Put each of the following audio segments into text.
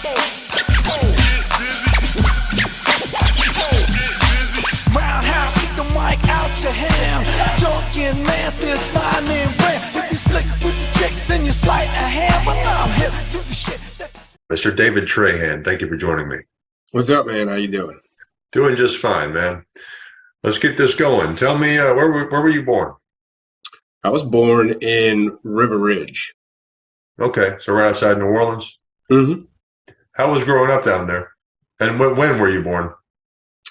Roundhouse, kick the mic out your hand. Talking math is fine and rare. If you slick with the tricks and you sleight of hand, but I'm hip to the shit. Mr. David Trahan, thank you for joining me. What's up, man? How you doing? Doing just fine, man. Let's get this going. Tell me, where were you born? I was born in River Ridge. Okay, so right outside New Orleans. Mm-hmm. How was growing up down there? And when were you born?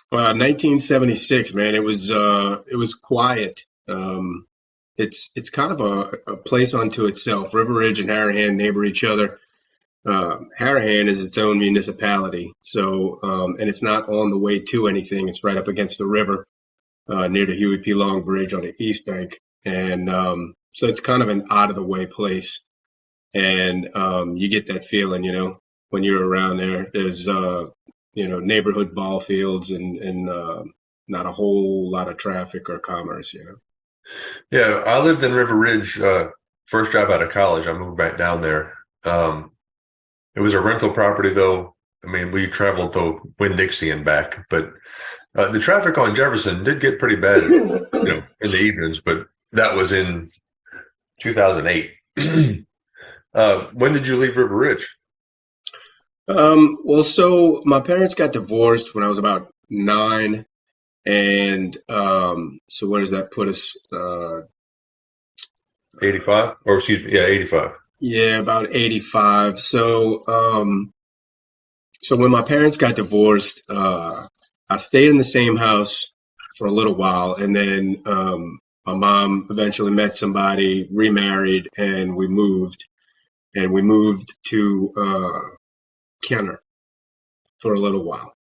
1976, man. It was quiet. It's kind of a place unto itself. River Ridge and Harahan neighbor each other. Harahan is its own municipality, so and it's not on the way to anything. It's right up against the river, near the Huey P. Long Bridge on the east bank, and so it's kind of an out of the way place. And you get that feeling, when you're around there. There's neighborhood ball fields and not a whole lot of traffic or commerce. Yeah, I lived in River Ridge. First job out of college, I moved back down there. It was a rental property, though. I mean, we traveled to Winn-Dixie and back, but the traffic on Jefferson did get pretty bad, in the evenings. But that was in 2008. When did you leave River Ridge? Well, so my parents got divorced when I was about 9, and so where does that put us? 85, or excuse me, yeah, 85. Yeah, about 85. So, so when my parents got divorced, I stayed in the same house for a little while, and then my mom eventually met somebody, remarried, and we moved to Kenner for a little while.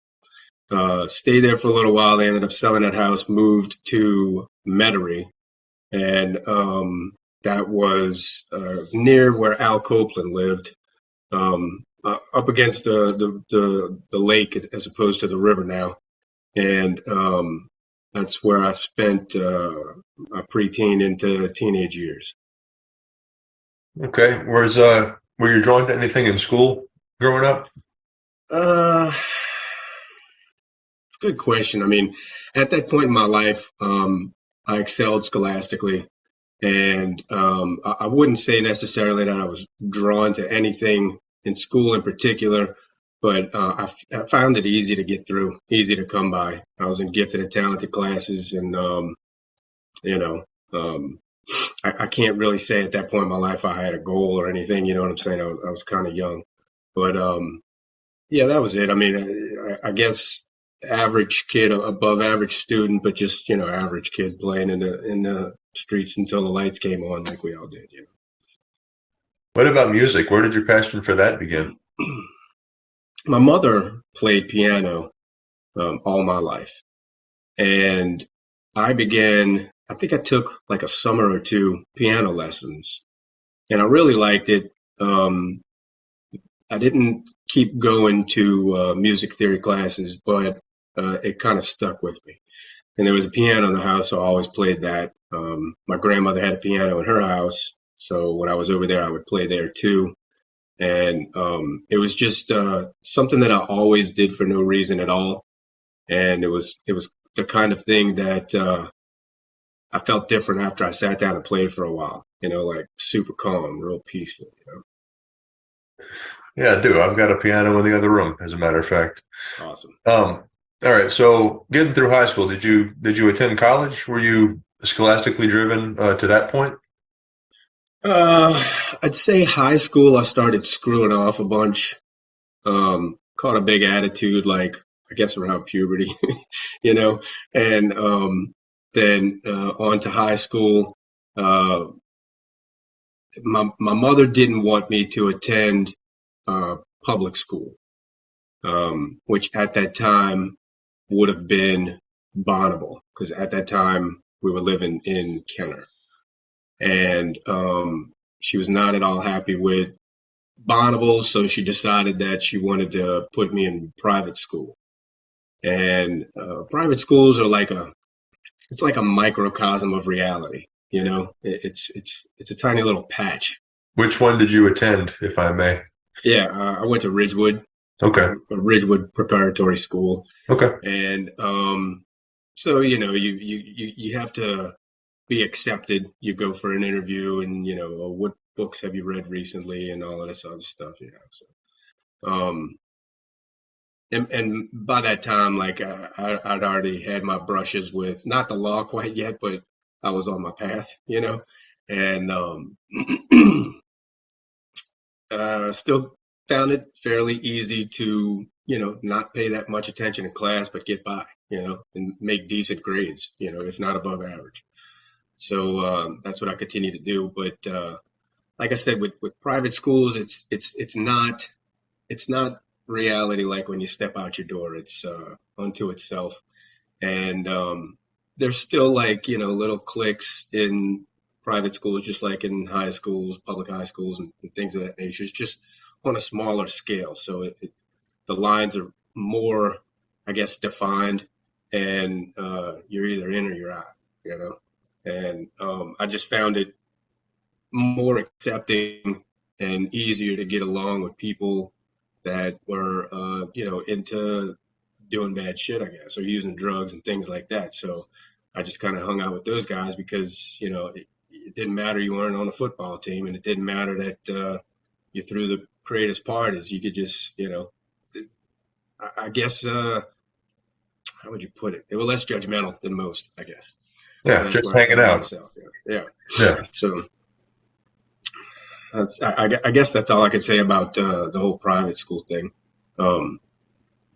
Stayed there for a little while. They ended up selling that house, moved to Metairie, and that was near where Al Copeland lived, up against the lake as opposed to the river now. And that's where I spent my preteen into teenage years. Okay. Were you drawn to anything in school growing up? Good question. I mean, at that point in my life, I excelled scholastically. And I wouldn't say necessarily that I was drawn to anything in school in particular, but I found it easy to get through, easy to come by. I was in gifted and talented classes, and I can't really say at that point in my life I had a goal or anything. You know what I'm saying? I was kind of young, but yeah, that was it. I mean, I guess average kid, above average student, but just average kid playing in the streets until the lights came on, like we all did. What about music? Where did your passion for that begin? My mother played piano all my life, and I think I took like a summer or two piano lessons, and I really liked it. I didn't keep going to music theory classes, but it kind of stuck with me. And there was a piano in the house, so I always played that. My grandmother had a piano in her house, so when I was over there, I would play there too. And it was just something that I always did for no reason at all. And it was the kind of thing that I felt different after I sat down and played for a while. Like super calm, real peaceful. Yeah, I do. I've got a piano in the other room, as a matter of fact. Awesome. All right. So getting through high school, did you attend college? Were you scholastically driven to that point? I'd say high school, I started screwing off a bunch. Caught a big attitude, like I guess around puberty, and then on to high school. My mother didn't want me to attend public school, which at that time would have been Bonneville, because at that time we were living in Kenner. And she was not at all happy with Bonneville, so she decided that she wanted to put me in private school. And private schools are like a microcosm of reality. It's a tiny little patch. Which one did you attend, if I may? Yeah, I went to Ridgewood Okay. a Ridgewood preparatory school. Okay. And so, you have to be accepted. You go for an interview and, what books have you read recently and all of this other stuff, So, um, and by that time, like I'd already had my brushes with not the law quite yet, but I was on my path, and still found it fairly easy to, not pay that much attention in class, but get by, and make decent grades, if not above average. So that's what I continue to do. But like I said, with private schools, it's not reality like when you step out your door. It's unto itself, and there's still like little cliques in private schools, just like in high schools, public high schools, and things of that nature. It's just on a smaller scale, so the lines are more, I guess, defined, and you're either in or you're out, And I just found it more accepting and easier to get along with people that were, into doing bad shit, I guess, or using drugs and things like that. So I just kind of hung out with those guys because, it didn't matter you weren't on a football team, and it didn't matter that you threw the greatest parties. You could just, I guess, how would you put it? They were less judgmental than most, I guess. Yeah, That's just where I hanging found out. myself. Yeah. Yeah. So I guess that's all I could say about the whole private school thing. Um,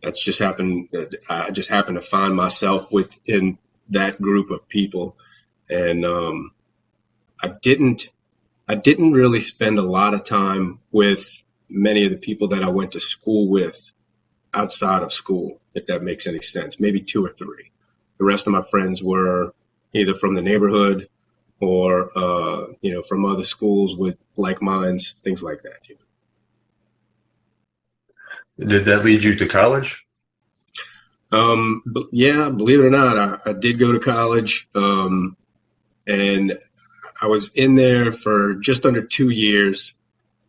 that's just happened. I just happened to find myself within that group of people, and I didn't. I didn't really spend a lot of time with many of the people that I went to school with outside of school, if that makes any sense. Maybe two or three. The rest of my friends were either from the neighborhood or from other schools with like minds, things like that. Did that lead you to college? But yeah, believe it or not, I did go to college, and I was in there for just under 2 years,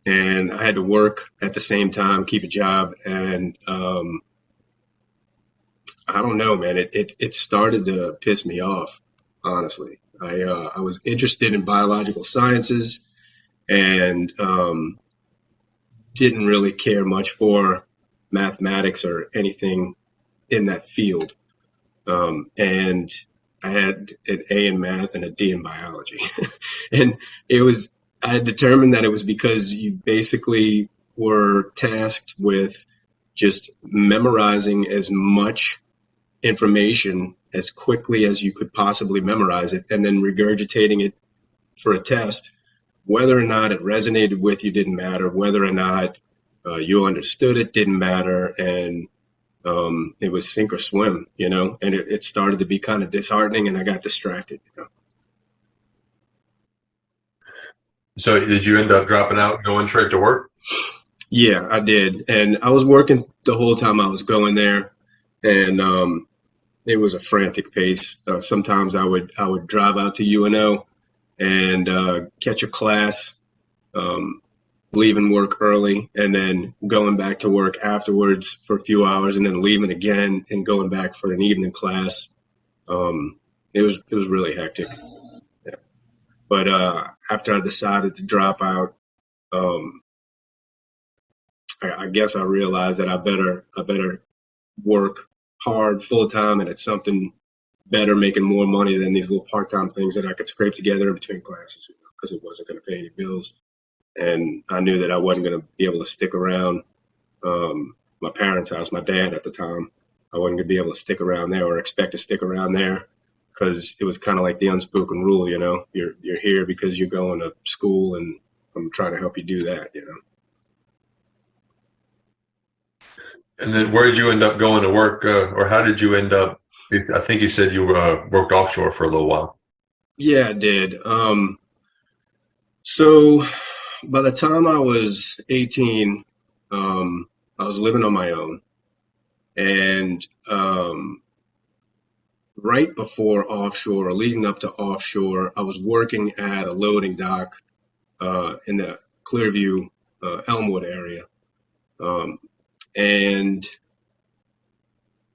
and I had to work at the same time, keep a job, and I don't know, man, it started to piss me off, honestly. I was interested in biological sciences and didn't really care much for mathematics or anything in that field. And I had an A in math and a D in biology. And I had determined that it was because you basically were tasked with just memorizing as much information as quickly as you could possibly memorize it and then regurgitating it for a test. Whether or not it resonated with you didn't matter. Whether or not you understood it didn't matter. And it was sink or swim, and it started to be kind of disheartening, and I got distracted. So did you end up dropping out and going straight to work? Yeah, I did. And I was working the whole time I was going there, and it was a frantic pace. Sometimes I would drive out to UNO and catch a class, leaving work early, and then going back to work afterwards for a few hours, and then leaving again and going back for an evening class. It was really hectic. Yeah. But after I decided to drop out, I guess I realized that I better work hard full time and it's something better, making more money than these little part time things that I could scrape together in between classes, because it wasn't going to pay any bills. And I knew that I wasn't going to be able to stick around my parents' house, my dad at the time. I wasn't going to be able to stick around there or expect to stick around there, because it was kind of like the unspoken rule, you're here because you're going to school, and I'm trying to help you do that. And then where did you end up going to work, or how did you end up? I think you said you worked offshore for a little while. Yeah, I did. So by the time I was 18, I was living on my own. And right before offshore, or leading up to offshore, I was working at a loading dock in the Clearview, Elmwood area. and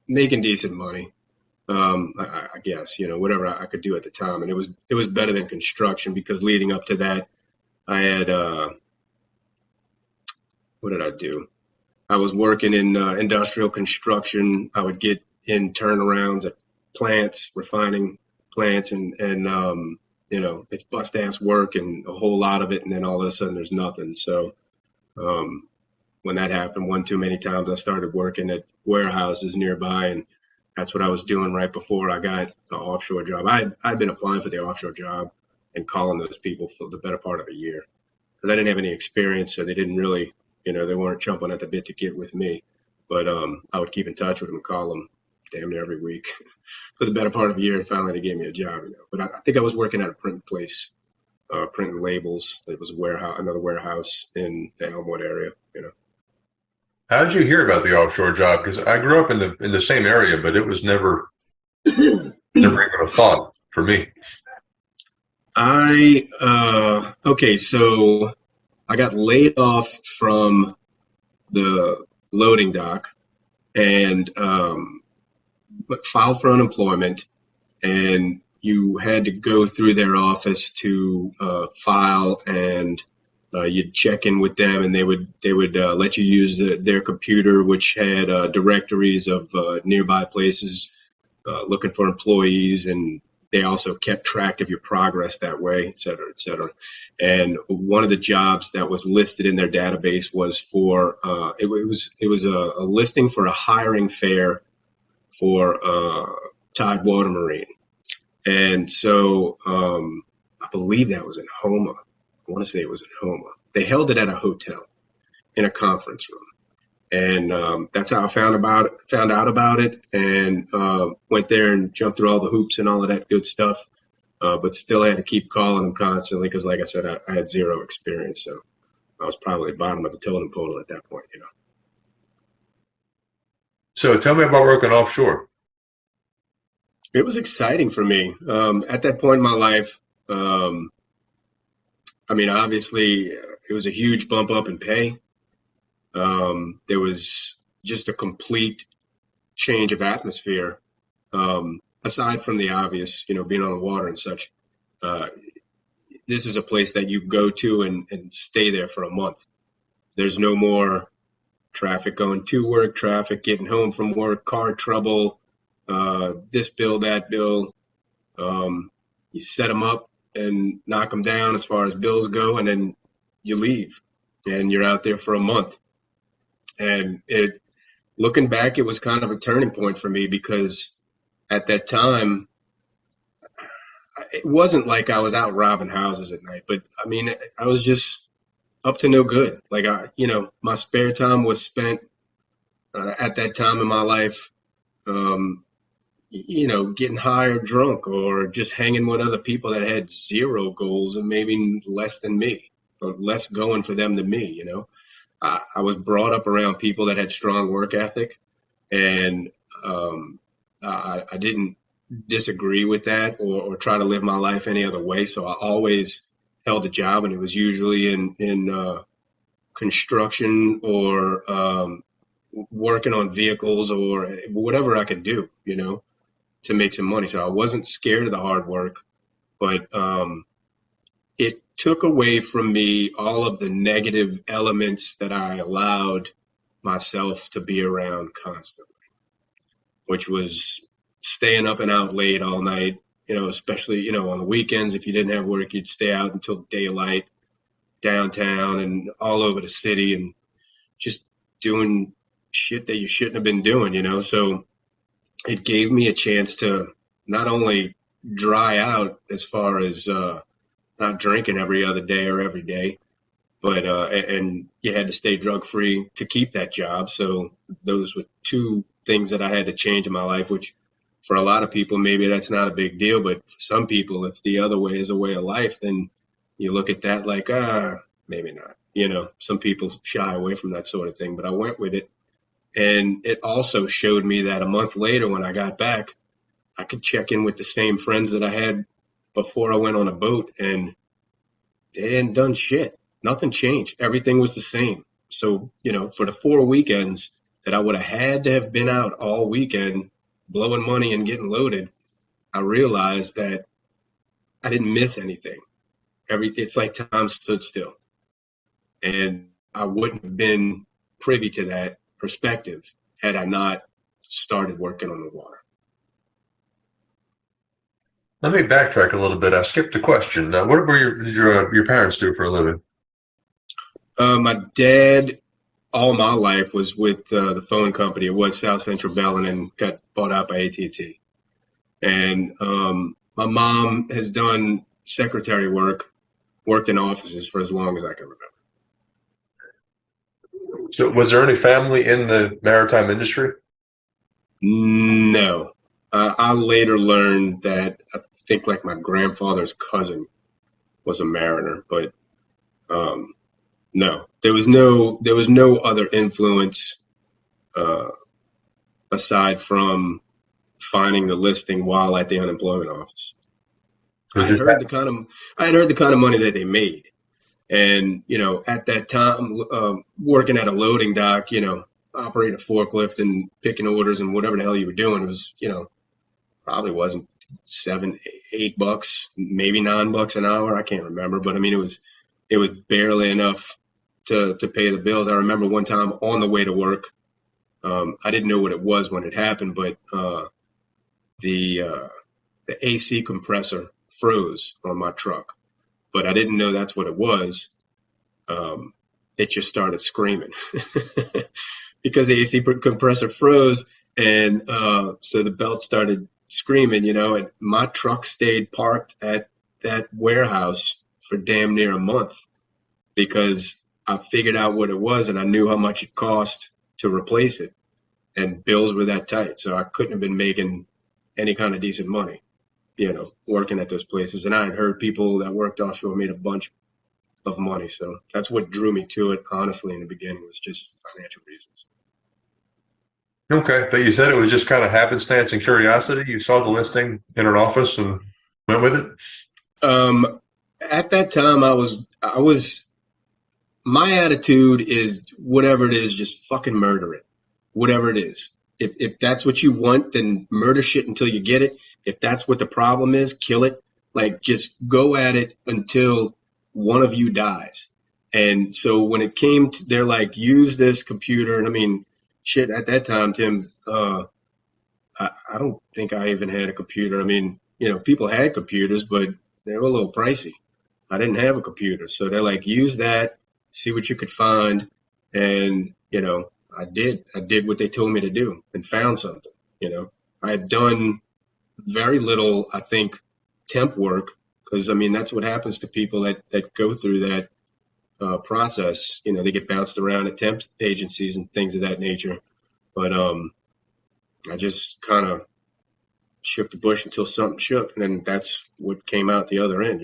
making decent money. I guess, whatever I could do at the time. And it was better than construction because leading up to that, I had, what did I do? I was working in industrial construction. I would get in turnarounds at plants, refining plants, and it's bust ass work and a whole lot of it. And then all of a sudden there's nothing. So, when that happened one too many times, I started working at warehouses nearby, and that's what I was doing right before I got the offshore job. I'd been applying for the offshore job and calling those people for the better part of a year because I didn't have any experience, so they didn't really, they weren't chomping at the bit to get with me. But I would keep in touch with them and call them damn near every week for the better part of a year, and finally they gave me a job. But I think I was working at a printing place, printing labels. It was another warehouse in the Elmwood area. How did you hear about the offshore job? Because I grew up in the same area, but it was never even a thought for me. Okay, so I got laid off from the loading dock and filed for unemployment, and you had to go through their office to file, and you'd check in with them, and they would let you use their computer, which had directories of nearby places looking for employees, and they also kept track of your progress that way, et cetera, et cetera. And one of the jobs that was listed in their database was for it was a listing for a hiring fair for Tidewater Marine, and so I believe that was in Houma. I want to say it was in Houma. They held it at a hotel in a conference room. And that's how I found out about it, and went there and jumped through all the hoops and all of that good stuff, but still had to keep calling them constantly because, like I said, I had zero experience. So I was probably bottom of the totem pole at that point. So tell me about working offshore. It was exciting for me. At that point in my life, obviously, it was a huge bump up in pay. There was just a complete change of atmosphere. Aside from the obvious, being on the water and such, this is a place that you go to and stay there for a month. There's no more traffic going to work, traffic getting home from work, car trouble, this bill, that bill. You set them up and knock them down as far as bills go, and then you leave, and you're out there for a month. And looking back, it was kind of a turning point for me because at that time, it wasn't like I was out robbing houses at night, but I was just up to no good. Like my spare time was spent at that time in my life, getting high or drunk or just hanging with other people that had zero goals and maybe less than me or less going for them than me, I was brought up around people that had strong work ethic, and I didn't disagree with that or try to live my life any other way. So I always held a job, and it was usually in construction or working on vehicles or whatever I could do, to make some money. So I wasn't scared of the hard work, but it took away from me all of the negative elements that I allowed myself to be around constantly, which was staying up and out late all night, especially, on the weekends. If you didn't have work, you'd stay out until daylight downtown and all over the city and just doing shit that you shouldn't have been doing, So it gave me a chance to not only dry out as far as not drinking every other day or every day, but and you had to stay drug free to keep that job. So those were two things that I had to change in my life, which for a lot of people, maybe that's not a big deal. But for some people, if the other way is a way of life, then you look at that like, maybe not. Some people shy away from that sort of thing, but I went with it. And it also showed me that a month later when I got back, I could check in with the same friends that I had before I went on a boat, and they hadn't done shit. Nothing changed. Everything was the same. So, for the 4 weekends, that I would have had to have been out all weekend blowing money and getting loaded, I realized that I didn't miss anything. It's like time stood still. And I wouldn't have been privy to that perspective had I not started working on the water. Let me backtrack a little bit. I skipped a question. What were your parents do for a living? My dad, all my life, was with the phone company. It was South Central Bell, and then got bought out by AT&T. And my mom has done secretary work, worked in offices for as long as I can remember. So was there any family in the maritime industry? No. I later learned that I think like my grandfather's cousin was a mariner, but no, there was no other influence aside from finding the listing while at the unemployment office. I had heard the kind of money that they made, and at that time, working at a loading dock, operating a forklift and picking orders and whatever the hell you were doing was, probably wasn't $7, $8, maybe $9 an hour. I can't remember, but I mean, it was barely enough to pay the bills. I remember one time on the way to work, I didn't know what it was when it happened, but the AC compressor froze on my truck, but I didn't know that's what it was. It just started screaming because the AC compressor froze, and so the belt started screaming, and my truck stayed parked at that warehouse for damn near a month because I figured out what it was and I knew how much it cost to replace it, and bills were that tight, so I couldn't have been making any kind of decent money, working at those places. And I had heard people that worked offshore made a bunch of money, so that's what drew me to it, honestly, in the beginning, was just financial reasons. Okay, but you said it was just kind of happenstance and curiosity. You saw the listing in an office and went with it? At that time, my attitude is whatever it is, just fucking murder it. Whatever it is. If that's what you want, then murder shit until you get it. If that's what the problem is, kill it. Like, just go at it until one of you dies. And so when it came to, they're like, use this computer. And I mean, shit, at that time, Tim, I don't think I even had a computer. I mean, people had computers, but they were a little pricey. I didn't have a computer. So they're like, use that, see what you could find. And, I did what they told me to do and found something. I had done very little, I think, temp work, because I mean, that's what happens to people that go through that process. They get bounced around at temp agencies and things of that nature. But I just kind of shook the bush until something shook, and then that's what came out the other end.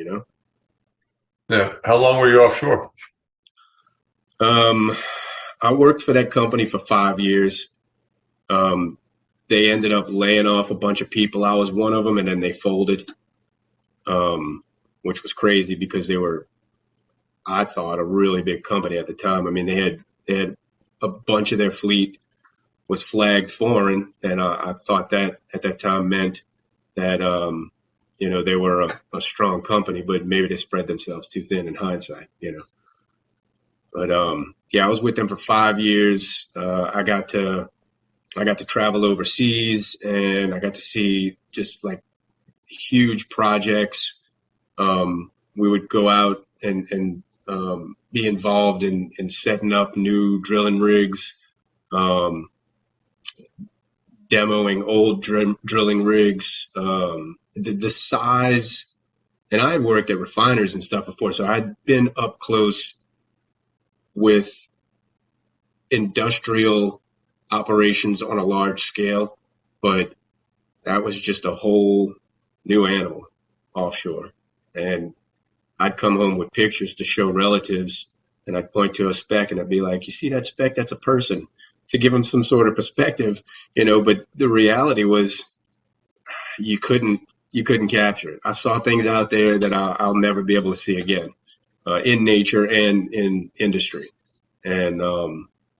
Yeah. How long were you offshore? I worked for that company for 5 years. They ended up laying off a bunch of people. I was one of them, and then they folded, which was crazy because they were, I thought, a really big company at the time. I mean, they had a bunch of their fleet was flagged foreign, and I thought that at that time meant that they were a strong company, but maybe they spread themselves too thin in hindsight. But I was with them for 5 years. I got to travel overseas, and I got to see just like huge projects. We would go out and be involved in setting up new drilling rigs, demoing old drilling rigs. The size, and I had worked at refiners and stuff before, so I'd been up close with industrial operations on a large scale, but that was just a whole new animal offshore. And I'd come home with pictures to show relatives, and I'd point to a speck and I'd be like, you see that speck? That's a person, to give them some sort of perspective, but the reality was you couldn't capture it. I saw things out there that I'll never be able to see again, in nature and in industry. And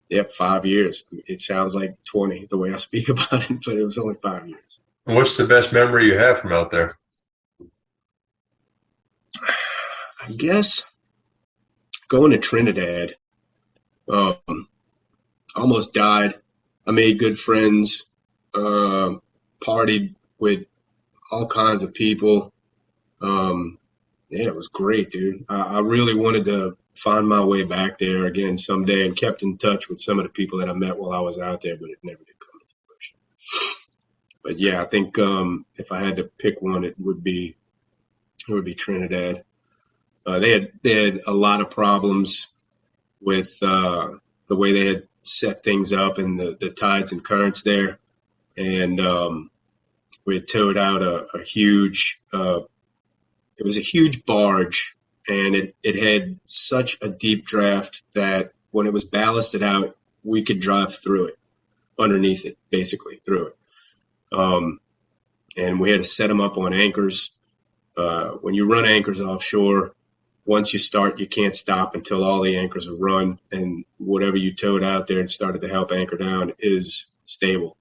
Yep, 5 years. It sounds like 20 the way I speak about it, but it was only 5 years. What's the best memory you have from out there? I guess going to Trinidad, um, almost died. I made good friends, partied with all kinds of people. Um, yeah, it was great, dude. I really wanted to find my way back there again someday and kept in touch with some of the people that I met while I was out there, but it never did come to fruition. But yeah, I think if I had to pick one, it would be Trinidad. They had a lot of problems with the way they had set things up and the tides and currents there, and we had towed out a huge. It was a huge barge, and it had such a deep draft that when it was ballasted out, we could drive through it, underneath it, basically through it. And we had to set them up on anchors. When you run anchors offshore, once you start, you can't stop until all the anchors are run, and whatever you towed out there and started to help anchor down is stable.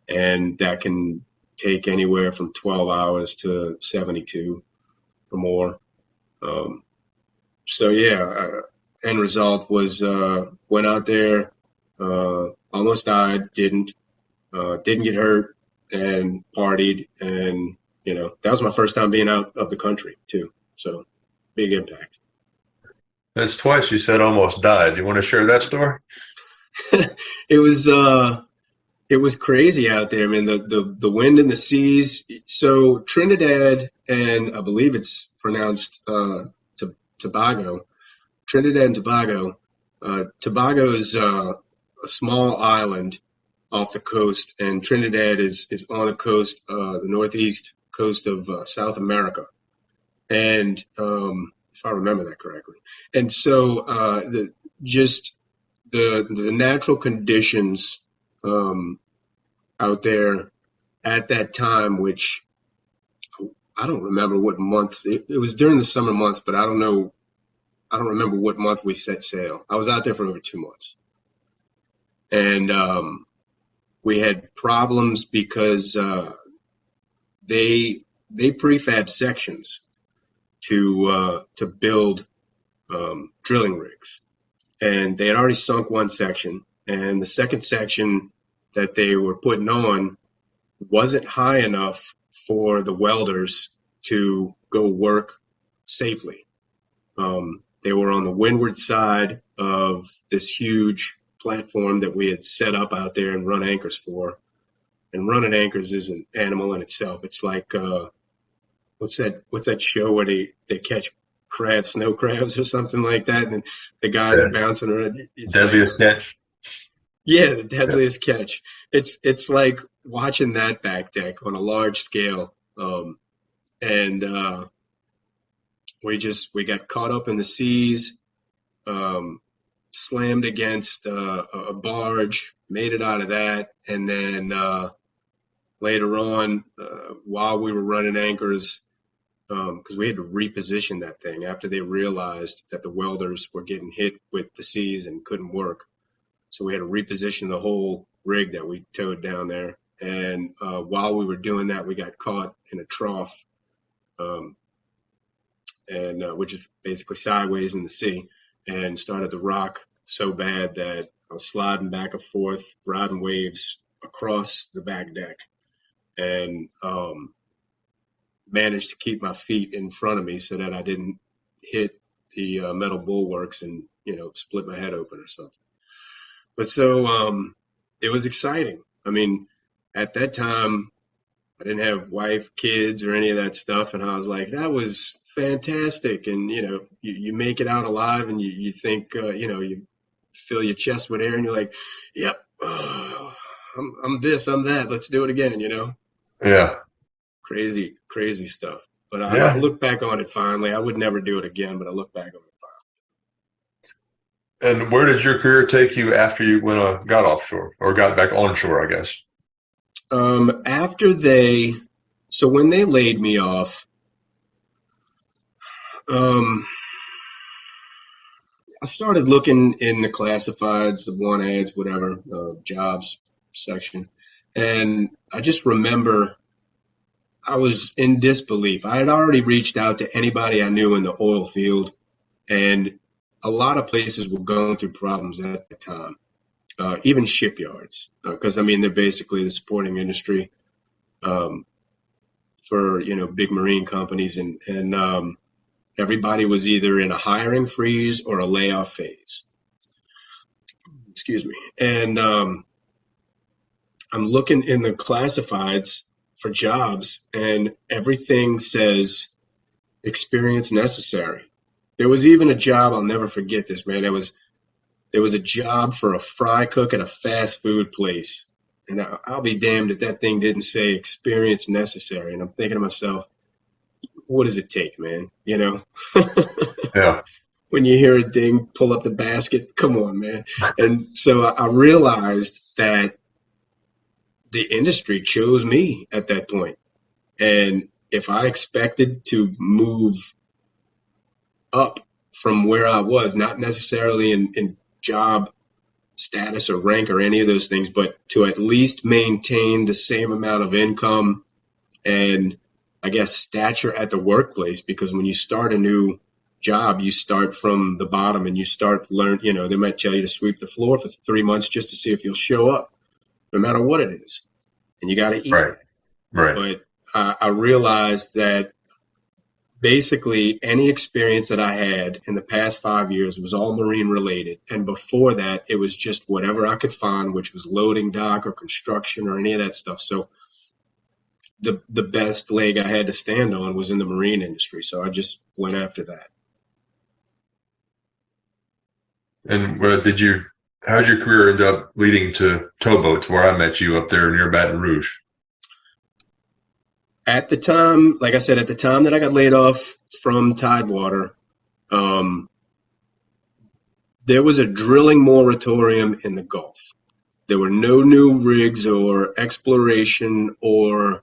And that can take anywhere from 12 hours to 72 or more. So yeah, end result was went out there, almost died, didn't get hurt, and partied, and that was my first time being out of the country too. So big impact. That's twice you said almost died. You want to share that story? It was crazy out there. I mean, the wind and the seas. So Trinidad, and I believe it's pronounced Tobago. Trinidad and Tobago. Tobago is a small island off the coast, and Trinidad is on the coast, the northeast coast of South America. And if I remember that correctly, and so the natural conditions out there at that time, which I don't remember what month it was during the summer months, but I don't remember what month we set sail. I was out there for over 2 months, and we had problems because they prefab sections to build drilling rigs, and they had already sunk one section, and the second section that they were putting on wasn't high enough for the welders to go work safely. They were on the windward side of this huge platform that we had set up out there and run anchors for. And running anchors is an animal in itself. It's like what's that show where they catch crabs, snow crabs or something like that, and the guys are bouncing around. Deadliest catch. Yeah, the deadliest catch. It's like watching that back deck on a large scale. And we got caught up in the seas, slammed against a barge, made it out of that, and then later on, while we were running anchors, because we had to reposition that thing after they realized that the welders were getting hit with the seas and couldn't work. So we had to reposition the whole rig that we towed down there. And while we were doing that, we got caught in a trough, which is basically sideways in the sea, and started to rock so bad that I was sliding back and forth, riding waves across the back deck, and managed to keep my feet in front of me so that I didn't hit the metal bulwarks and split my head open or something. But so it was exciting. I mean, at that time, I didn't have wife, kids, or any of that stuff, and I was like, that was fantastic. And you make it out alive, and you think you fill your chest with air, and you're like, yep, I'm this, I'm that. Let's do it again. Yeah. Crazy stuff. But Yeah. I look back on it fondly. I would never do it again, but I look back on it fondly. And where did your career take you after you got offshore or got back onshore, I guess? So when they laid me off, I'll I started looking in the classifieds, the want ads, whatever, jobs section. And I just remember I was in disbelief. I had already reached out to anybody I knew in the oil field, and a lot of places were going through problems at the time, even shipyards, because I mean, they're basically the supporting industry um, for, big marine companies. And everybody was either in a hiring freeze or a layoff phase. Excuse me. And I'm looking in the classifieds for jobs, and everything says experience necessary. There was even a job, I'll never forget this, man. There was a job for a fry cook at a fast food place. And I'll be damned if that thing didn't say experience necessary. And I'm thinking to myself, what does it take, man? Yeah. When you hear a ding, pull up the basket, come on, man. And so I realized that the industry chose me at that point. And if I expected to move up from where I was, not necessarily in job status or rank or any of those things, but to at least maintain the same amount of income and, I guess, stature at the workplace, because when you start a new job, you start from the bottom and you start they might tell you to sweep the floor for 3 months just to see if you'll show up, no matter what it is. And you got to eat Right. that. Right. But I realized that basically any experience that I had in the past 5 years was all marine related. And before that, it was just whatever I could find, which was loading dock or construction or any of that stuff. So the best leg I had to stand on was in the marine industry. So I just went after that. And how'd your career end up leading to towboats, where I met you up there near Baton Rouge? At the time, like I said, at the time that I got laid off from Tidewater, there was a drilling moratorium in the Gulf. There were no new rigs or exploration or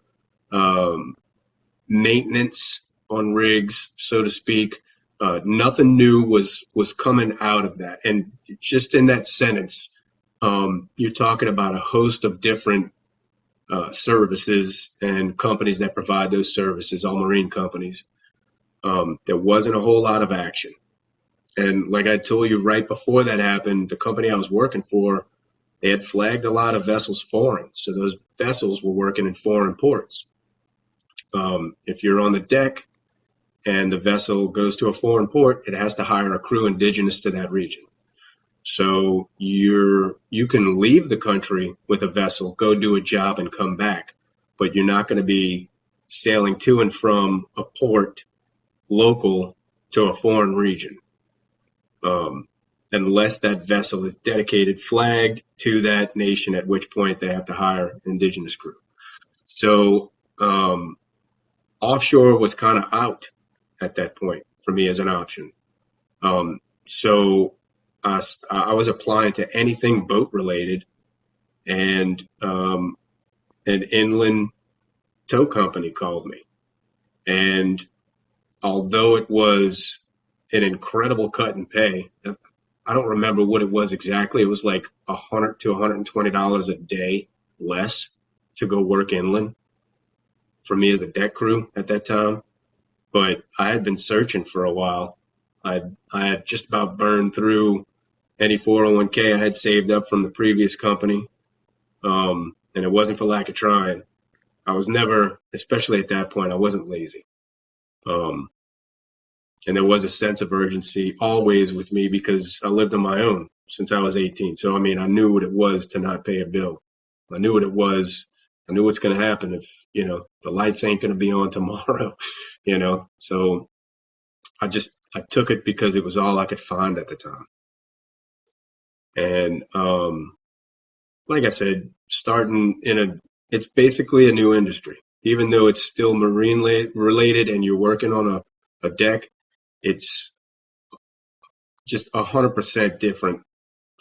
maintenance on rigs, so to speak. Nothing new was coming out of that. And just in that sentence, you're talking about a host of different services and companies that provide those services, all marine companies. There wasn't a whole lot of action. And like I told you right before that happened, the company I was working for, they had flagged a lot of vessels foreign. So those vessels were working in foreign ports. If you're on the deck and the vessel goes to a foreign port, it has to hire a crew indigenous to that region. So you can leave the country with a vessel, go do a job and come back, but you're not going to be sailing to and from a port local to a foreign region, unless that vessel is dedicated, flagged to that nation, at which point they have to hire an indigenous crew. So offshore was kind of out at that point for me as an option. So I was applying to anything boat related, and an inland tow company called me. And although it was an incredible cut in pay, I don't remember what it was exactly. It was like $100 to $120 a day less to go work inland for me as a deck crew at that time. But I had been searching for a while. I had just about burned through any 401k I had saved up from the previous company. And it wasn't for lack of trying. I was never, especially at that point, I wasn't lazy. And there was a sense of urgency always with me because I lived on my own since I was 18. So, I mean, I knew what it was to not pay a bill. I knew what it was. I knew what's going to happen if, the lights ain't going to be on tomorrow, So I took it because it was all I could find at the time. And like I said, it's basically a new industry. Even though it's still marine related and you're working on a deck, it's just 100% different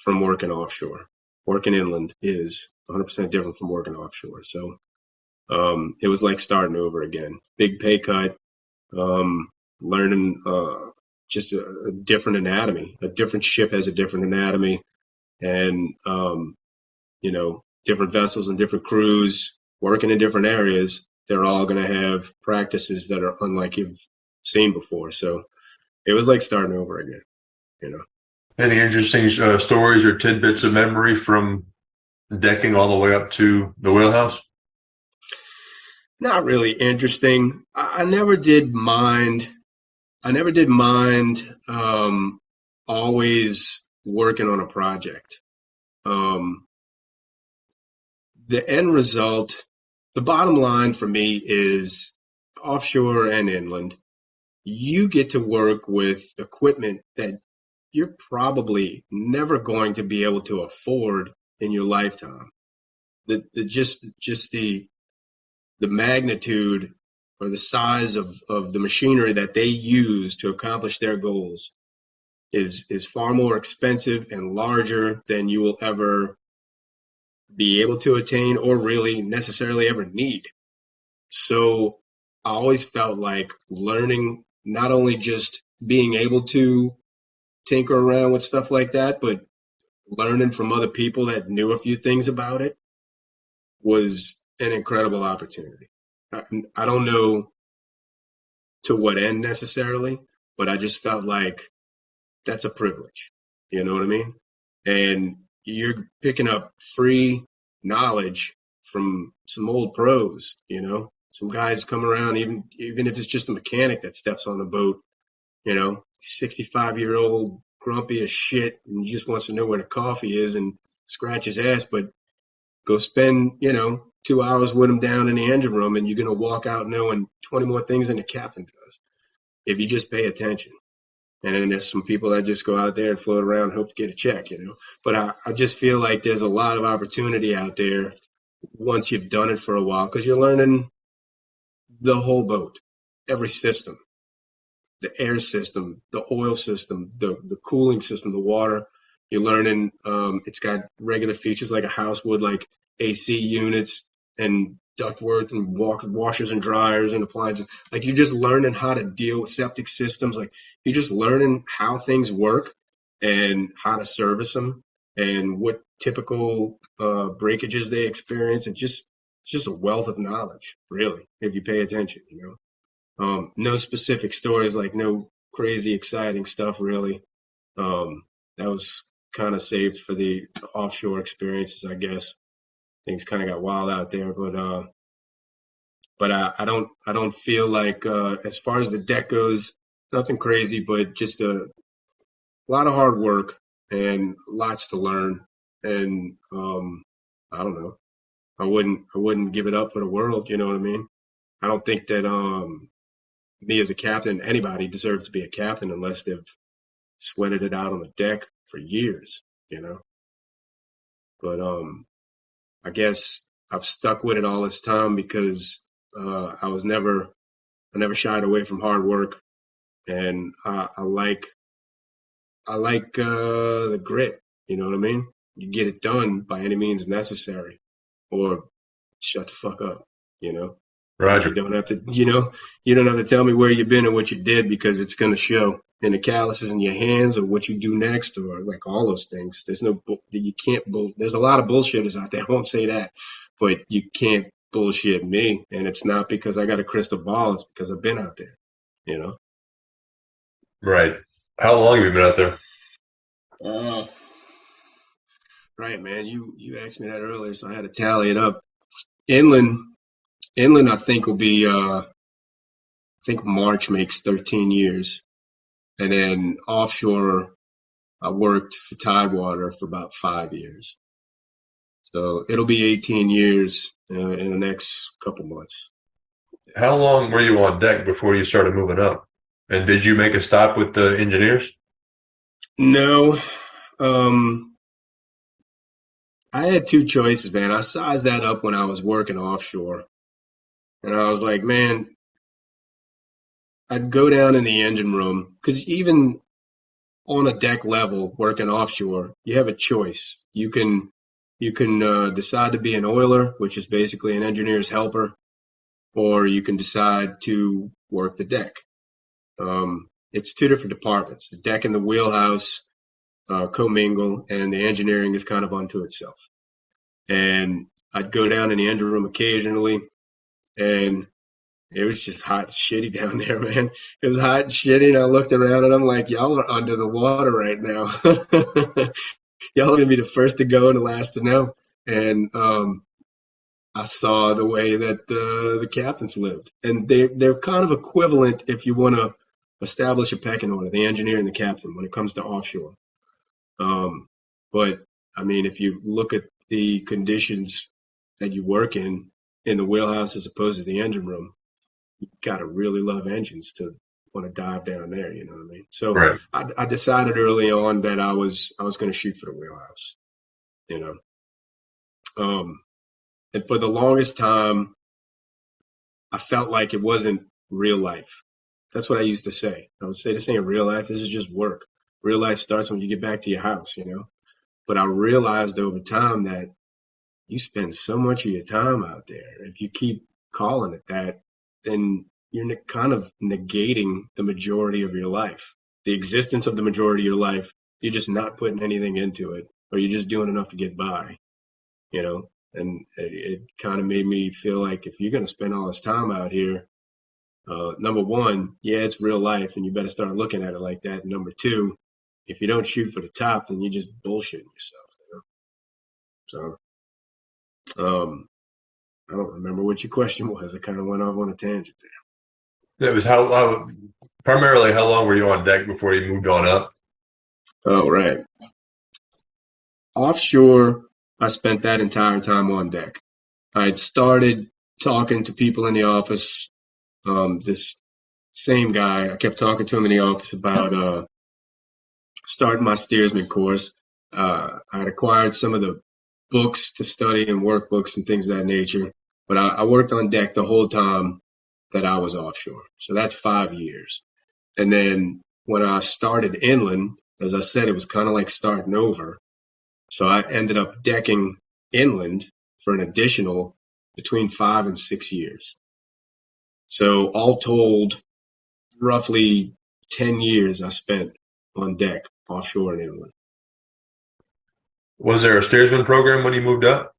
from working offshore. Working inland is 100% different from working offshore. So it was like starting over again. Big pay cut, learning just a different anatomy. A different ship has a different anatomy, and different vessels and different crews working in different areas. They're all going to have practices that are unlike you've seen before. So it was like starting over again. Any interesting stories or tidbits of memory from decking all the way up to the wheelhouse? Not really interesting. I never did mind. I never did mind always working on a project. Um, the end result, the bottom line for me is offshore and inland. You get to work with equipment that you're probably never going to be able to afford in your lifetime. The magnitude or the size of the machinery that they use to accomplish their goals is far more expensive and larger than you will ever be able to attain or really necessarily ever need. So I always felt like learning, not only just being able to tinker around with stuff like that, but learning from other people that knew a few things about it was an incredible opportunity. I don't know to what end necessarily, but I just felt like that's a privilege. You know what I mean? And you're picking up free knowledge from some old pros, some guys come around, even if it's just a mechanic that steps on the boat, 65-year-old grumpy as shit and just wants to know where the coffee is and scratch his ass, but go spend, 2 hours with him down in the engine room and you're going to walk out knowing 20 more things than the captain does if you just pay attention. And then there's some people that just go out there and float around and hope to get a check, But I just feel like there's a lot of opportunity out there once you've done it for a while because you're learning the whole boat, every system, the air system, the oil system, the cooling system, the water. You're learning it's got regular features like a house would, like AC units and ductwork and washers and dryers and appliances. Like you're just learning how to deal with septic systems. Like you're just learning how things work and how to service them and what typical breakages they experience. It's just a wealth of knowledge, really, if you pay attention, No specific stories, like no crazy exciting stuff, really. That was kind of saved for the offshore experiences, I guess. Things kind of got wild out there, but I don't feel like as far as the deck goes, nothing crazy, but just a lot of hard work and lots to learn. And I don't know. I wouldn't give it up for the world. You know what I mean? I don't think that me as a captain, anybody deserves to be a captain unless they've sweated it out on the deck for years. But I guess I've stuck with it all this time because I never shied away from hard work, and I like the grit. You know what I mean? You get it done by any means necessary, or shut the fuck up. Roger. You don't have to. You don't have to tell me where you've been and what you did because it's going to show in the calluses in your hands or what you do next or like all those things. You can't. There's a lot of bullshitters out there. I won't say that, but you can't bullshit me. And it's not because I got a crystal ball. It's because I've been out there. Right. How long have you been out there? Right, man. You asked me that earlier, so I had to tally it up. Inland, I think will be. I think March makes 13 years, and then offshore, I worked for Tidewater for about 5 years. So it'll be 18 years in the next couple months. How long were you on deck before you started moving up? And did you make a stop with the engineers? No. I had two choices, man. I sized that up when I was working offshore. And I was like, man, I'd go down in the engine room because even on a deck level working offshore, you have a choice. You can decide to be an oiler, which is basically an engineer's helper, or you can decide to work the deck. it's two different departments. The deck and the wheelhouse commingle, and the engineering is kind of unto itself. And I'd go down in the engine room occasionally, and it was just hot and shitty down there, man. It was hot and shitty, and I looked around, and I'm like, y'all are under the water right now. Y'all are going to be the first to go and the last to know. And I saw the way that the captains lived. And they're kind of equivalent if you want to establish a pecking order, the engineer and the captain, when it comes to offshore. But, I mean, if you look at the conditions that you work in the wheelhouse as opposed to the engine room, you got to really love engines to want to dive down there, you know what I mean? So Right. I decided early on that I was going to shoot for the wheelhouse, you know. And for the longest time, I felt like it wasn't real life. That's what I used to say. I would say, this ain't real life. This is just work. Real life starts when you get back to your house, you know. But I realized over time that you spend so much of your time out there. If you keep calling it that, then you're kind of negating the majority of your life, the existence of the majority of your life. You're just not putting anything into it, or you're just doing enough to get by, you know. And it kind of made me feel like, if you're going to spend all this time out here, number one, yeah, it's real life, and you better start looking at it like that. And number two, if you don't shoot for the top, then you're just bullshitting yourself, you know? So, I don't remember what your question was. I kind of went off on a tangent there. It was primarily how long were you on deck before you moved on up? Oh, right. Offshore, I spent that entire time on deck. I had started talking to people in the office. This same guy, I kept talking to him in the office about starting my steersman course. I had acquired some of the books to study and workbooks and things of that nature, but I worked on deck the whole time that I was offshore. So that's 5 years. And then when I started inland, as I said, it was kind of like starting over. So I ended up decking inland for an additional between 5 and 6 years. So all told, roughly 10 years I spent on deck, offshore and inland. Was there a steersman program when you moved up?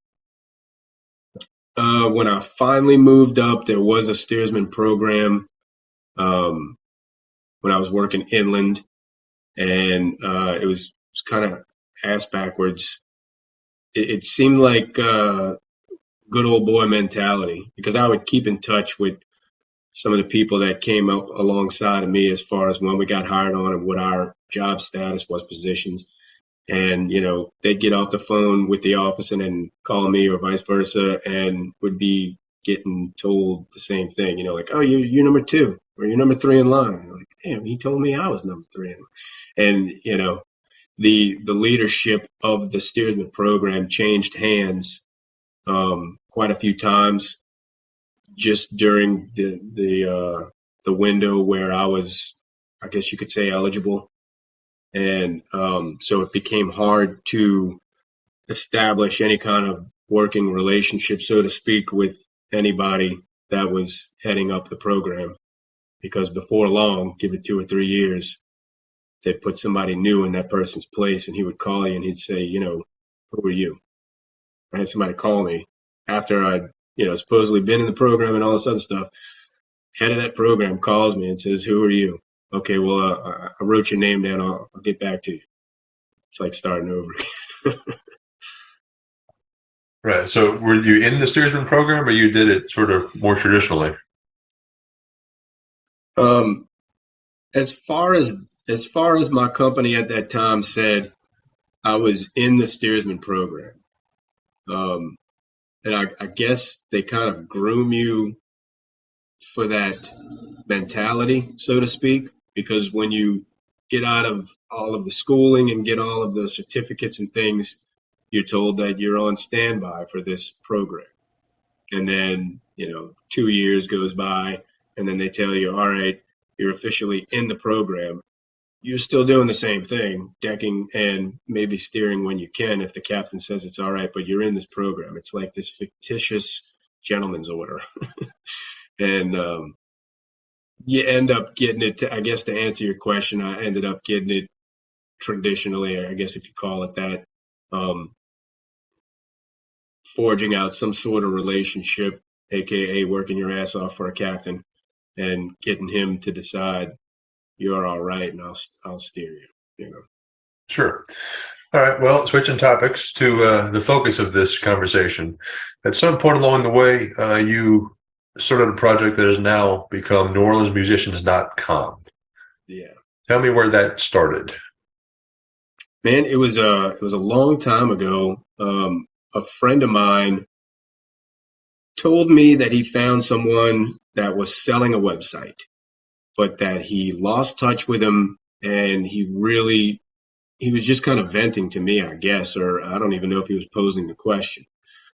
When I finally moved up, there was a steersman program when I was working inland, and it was kind of ass backwards. It seemed like good old boy mentality, because I would keep in touch with some of the people that came up alongside of me as far as when we got hired on and what our job status was, positions. And, you know, they'd get off the phone with the office and then call me, or vice versa, and would be getting told the same thing, you know, like, oh, you're number 2 or you're number 3 in line. And I'm like, damn, he told me I was number 3. And, you know, the leadership of the steersman program changed hands quite a few times just during the window where I was, I guess you could say, eligible. And so it became hard to establish any kind of working relationship, so to speak, with anybody that was heading up the program. Because before long, give it 2 or 3 years, they'd put somebody new in that person's place, and he would call you and he'd say, you know, who are you? I had somebody call me after I'd, you know, supposedly been in the program and all this other stuff. Head of that program calls me and says, who are you? Okay, well, I wrote your name down. I'll get back to you. It's like starting over again. Right. So were you in the steersman program, or you did it sort of more traditionally? As far as my company at that time said, I was in the steersman program. And I guess they kind of groom you for that mentality, so to speak, because when you get out of all of the schooling and get all of the certificates and things, you're told that you're on standby for this program. And then, you know, 2 years goes by, and then they tell you, all right, you're officially in the program. You're still doing the same thing, decking and maybe steering when you can if the captain says it's all right, but you're in this program. It's like this fictitious gentleman's order. And you end up getting it. I guess to answer your question, I ended up getting it traditionally, I guess if you call it that, um, forging out some sort of relationship, aka working your ass off for a captain and getting him to decide you're all right and I'll steer you. You know. Sure. All right. Well, switching topics to the focus of this conversation. At some point along the way, you started a project that has now become NewOrleansMusicians.com. Yeah. Tell me where that started. Man, it was a long time ago. A friend of mine told me that he found someone that was selling a website, but that he lost touch with him, and he was just kind of venting to me, I guess, or I don't even know if he was posing the question.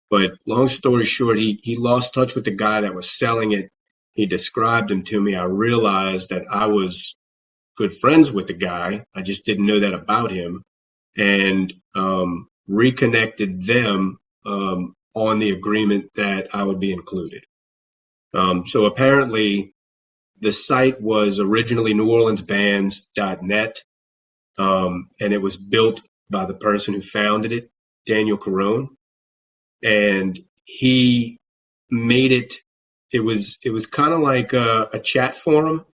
But long story short, he lost touch with the guy that was selling it. He described him to me. I realized that I was good friends with the guy. I just didn't know that about him, and reconnected them on the agreement that I would be included. So apparently, the site was originally NewOrleansBands.net, and it was built by the person who founded it, Daniel Carone, and he made it. It was kind of like a chat forum,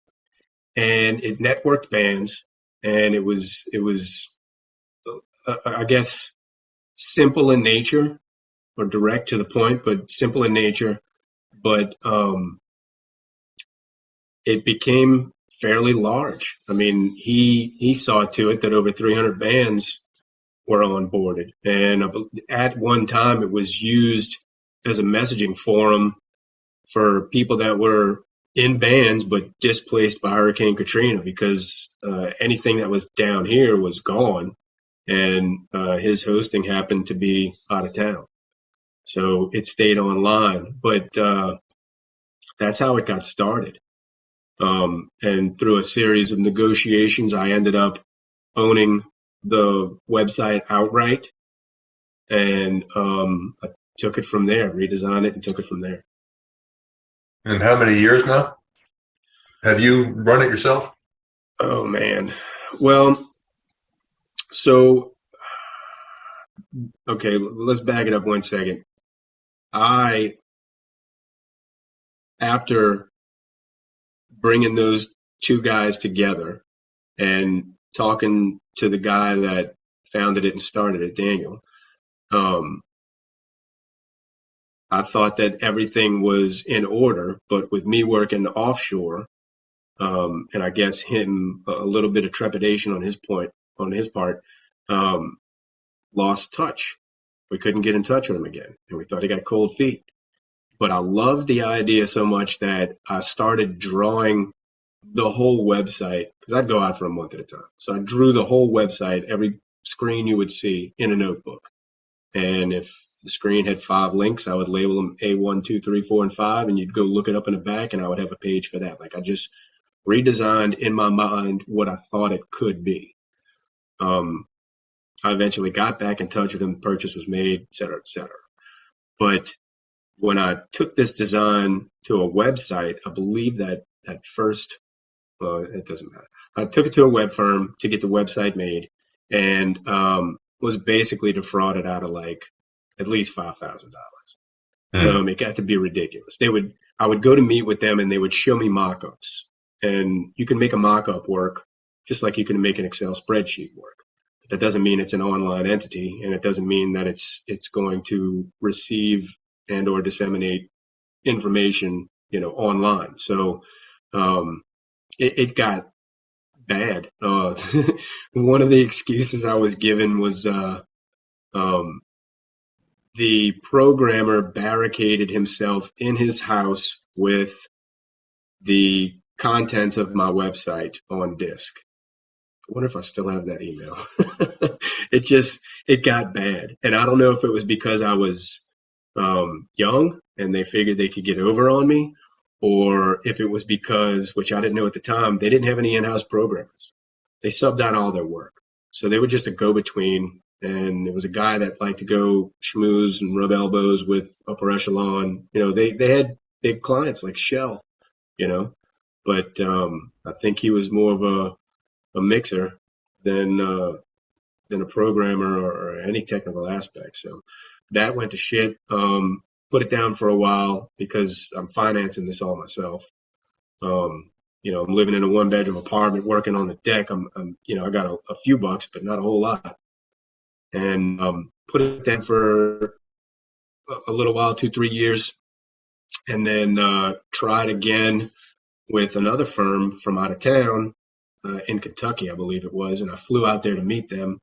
and it networked bands, and it was I guess simple in nature or direct to the point, but simple in nature. But it became fairly large. I mean, he saw to it that over 300 bands were onboarded, and at one time it was used as a messaging forum for people that were in bands but displaced by Hurricane Katrina, because anything that was down here was gone, and his hosting happened to be out of town. So it stayed online, but that's how it got started. And through a series of negotiations, I ended up owning the website outright, and I took it from there, redesigned it, and took it from there. And how many years now? Have you run it yourself? Oh man. Well, so okay, let's back it up 1 second. I, after bringing those two guys together and talking to the guy that founded it and started it, Daniel, I thought that everything was in order, but with me working offshore, and I guess him a little bit of trepidation on his part, lost touch. We couldn't get in touch with him again, and we thought he got cold feet. But I loved the idea so much that I started drawing the whole website, because I'd go out for a month at a time. So I drew the whole website, every screen you would see, in a notebook. And if the screen had 5 links, I would label them A1, 2, 3, 4, and 5, and you'd go look it up in the back, and I would have a page for that. Like, I just redesigned in my mind what I thought it could be. I eventually got back in touch with him, the purchase was made, et cetera, et cetera. But when I took this design to a website, I believe that at first, well, it doesn't matter. I took it to a web firm to get the website made, and was basically defrauded out of like at least $5,000. It got to be ridiculous. I would go to meet with them, and they would show me mock-ups, and you can make a mock-up work just like you can make an Excel spreadsheet work. But that doesn't mean it's an online entity, and it doesn't mean that it's going to receive and or disseminate information, online. So it got bad. One of the excuses I was given was the programmer barricaded himself in his house with the contents of my website on disk. I wonder if I still have that email. It got bad. And I don't know if it was because I was young and they figured they could get over on me, or if it was because, which I didn't know at the time, they didn't have any in-house programmers. They subbed out all their work. So they were just a go-between, and it was a guy that liked to go schmooze and rub elbows with upper echelon. They had big clients like Shell, you know. but I think he was more of a mixer than a programmer or any technical aspect. So that went to shit. Put it down for a while because I'm financing this all myself. I'm living in a 1-bedroom apartment, working on the deck. I got a few bucks, but not a whole lot. And put it down for a little while, 2-3 years, and then tried again with another firm from out of town in Kentucky, I believe it was, and I flew out there to meet them,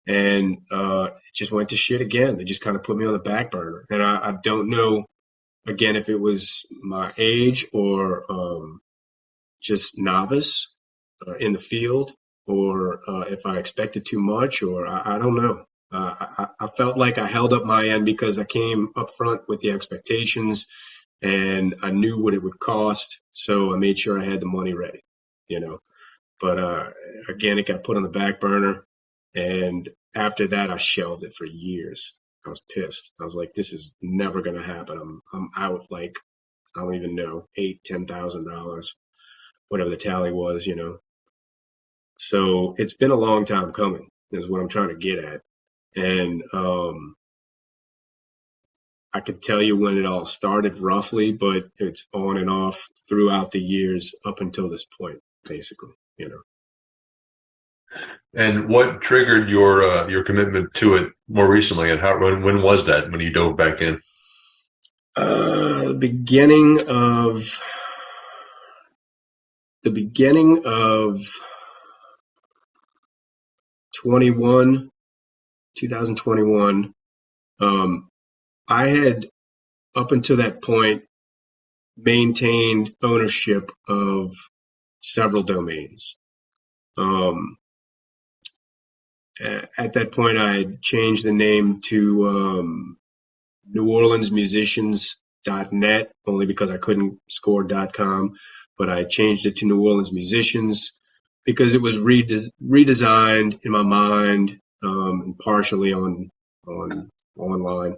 and it just went to shit again. They just kind of put me on the back burner, and I don't know again if it was my age or just novice in the field, or if I expected too much, or I don't know. I felt like I held up my end because I came up front with the expectations and I knew what it would cost. So I made sure I had the money ready, you know. But again, it got put on the back burner. And after that, I shelved it for years. I was pissed. I was like, this is never going to happen. I'm out like, I don't even know, $8,000-$10,000, whatever the tally was, you know. So it's been a long time coming, is what I'm trying to get at. And I could tell you when it all started roughly, but it's on and off throughout the years up until this point, basically, you know. And what triggered your commitment to it more recently, and when was that when you dove back in? The beginning of 2021. I had up until that point maintained ownership of several domains. At that point, I had changed the name to NewOrleansMusicians.net, only because I couldn't score .com, but I changed it to New Orleans Musicians because it was redesigned in my mind, and partially on online,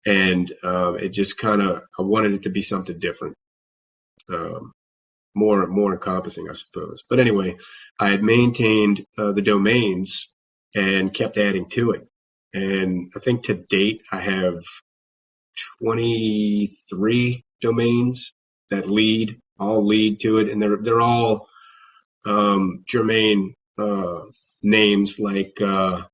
and it just kind of, I wanted it to be something different, more encompassing, I suppose. But anyway, I had maintained the domains and kept adding to it, and I think to date I have 23 domains that all lead to it, and they're all germane names, like you